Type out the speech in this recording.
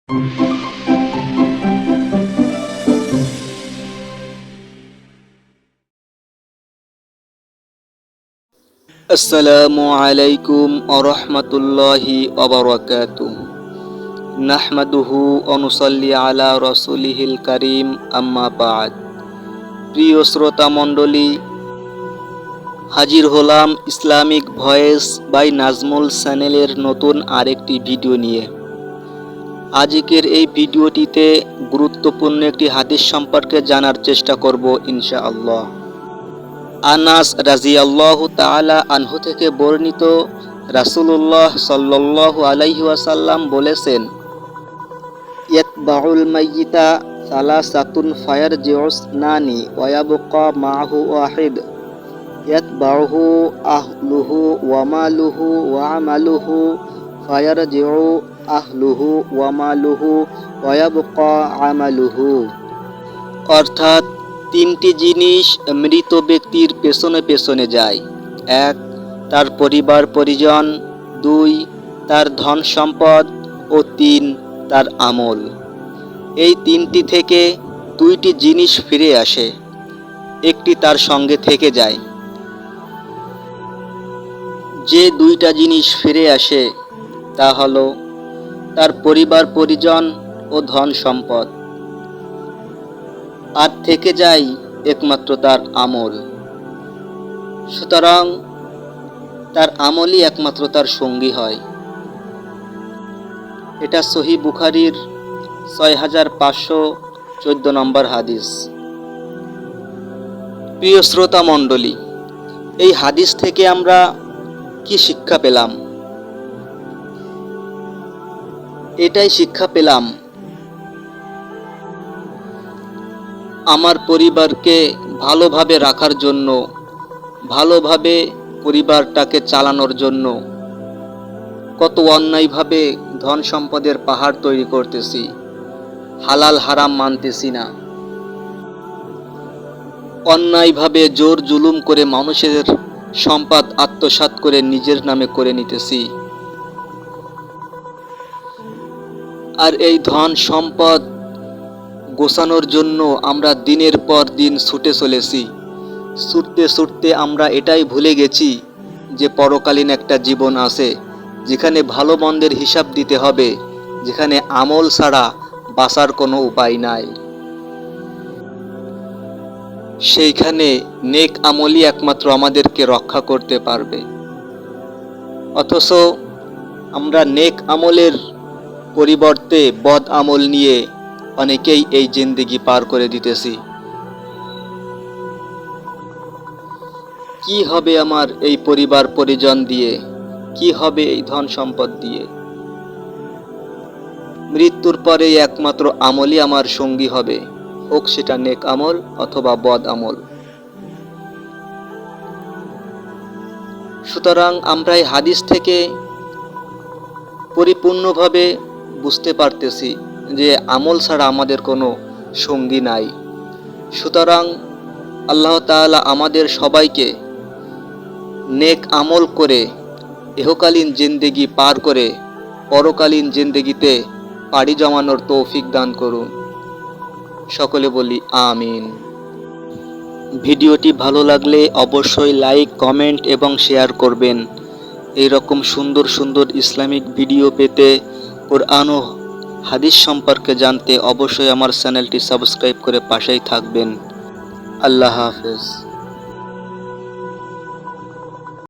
আসসালামু আলাইকুম ওয়া রাহমাতুল্লাহি ওয়া বারাকাতুহু। নাহমাদুহু ওয়া নুসাল্লি আলা রাসূলিহিল কারীম, আম্মা বা'দ। প্রিয় শ্রোতা মণ্ডলী, হাজির হলাম ইসলামিক ভয়েস বাই নাজমুল চ্যানেলের নতুন আরেকটি ভিডিও নিয়ে। আজকের এই ভিডিওটিতে গুরুত্বপূর্ণ একটি হাদিস সম্পর্কে জানার চেষ্টা করব ইনশাআল্লাহ। আনাস রাদিয়াল্লাহু তাআলা আনহু থেকে বর্ণিত, রাসূলুল্লাহ সাল্লাল্লাহু আলাইহি ওয়াসাল্লাম বলেছেন, ইয়াতবাউল মাইয়িতা সালাসাতুন ফায়ারজিউসনানি ওয়া ইয়াবকা মাআহু ওয়াহিদ, ইয়াতবাউহু আহলুহু ওয়া মালুহু ওয়া আমালুহু ফায়ারজিউ আহলুহু ওয়া মালুহু ওয়া ইয়াবকা আমালুহু। অর্থাৎ তিনটি জিনিস মৃত ব্যক্তির পেছনে পেছনে যায়। 1, তার পরিবার পরিজন, 2, তার ধন সম্পদ ও 3, তার আমল। এই তিনটি থেকে 2টি জিনিস ফিরে আসে, একটি তার সঙ্গে থেকে যায়। যে 2টা জিনিস ফিরে আসে তা হলো তার পরিবার পরিজন ও ধন সম্পদ, আর থেকে যায় একমাত্র তার আমল। সুতরাং তার আমলই একমাত্র তার সঙ্গী হয়। এটা সহিহ বুখারীর 6514 নম্বর হাদিস। প্রিয় শ্রোতা মণ্ডলী, এই হাদিস থেকে আমরা কি শিক্ষা পেলাম? এটাই শিক্ষা পেলাম, আমার পরিবারকে ভালোভাবে রাখার জন্য, ভালোভাবে পরিবারটাকে চালানোর জন্য কত অন্যায়ভাবে ধন সম্পদের পাহাড় তৈরি করতেছি, হালাল হারাম মানতেছি না, অন্যায়ভাবে জোর জুলুম করে মানুষের সম্পদ আত্মসাৎ করে নিজের নামে করে নিতেছি। আর এই ধন সম্পদ গোছানোর জন্য আমরা দিনের পর দিন ছুটে চলেছি। ছুটতে ছুটতে আমরা এটাই ভুলে গেছি যে পরকালীন একটা জীবন আছে, যেখানে ভালো মন্দের হিসাব দিতে হবে, যেখানে আমল ছাড়া বাঁচার কোনো উপায় নাই। সেইখানে নেক আমলই একমাত্র আমাদেরকে রক্ষা করতে পারবে। অথচ আমরা নেক আমলের পরিবর্তে বদ আমল নিয়ে অনেকেই এই জিন্দেগি পার করে দিতেছি। কি হবে আমার এই পরিবার পরিজন দিয়ে? কি হবে এই ধন সম্পদ দিয়ে? মৃত্যুর পরে একমাত্র আমলই আমার সঙ্গী হবে, হোক সেটা নেক আমল অথবা বদ আমল। সুতরাং আমরা এই হাদিস থেকে পরিপূর্ণভাবে বুঝতে পারতেছি যে আমল ছাড়া আমাদের কোনো সঙ্গী নাই। সুতরাং আল্লাহ তাআলা আমাদের সবাইকে নেক আমল করে ইহকালীন জিন্দেগি পার করে পরকালীন জিন্দেগিতে পাড়ি জমানোর তৌফিক দান করুন। সকলে বলি আমিন। ভিডিওটি ভালো লাগলে অবশ্যই লাইক, কমেন্ট এবং শেয়ার করবেন। এই রকম সুন্দর সুন্দর ইসলামিক ভিডিও পেতে, কোরআন ও হাদিস সম্পর্কে জানতে অবশ্যই আমার চ্যানেলটি সাবস্ক্রাইব করে পাশেই থাকবেন। আল্লাহ হাফেজ।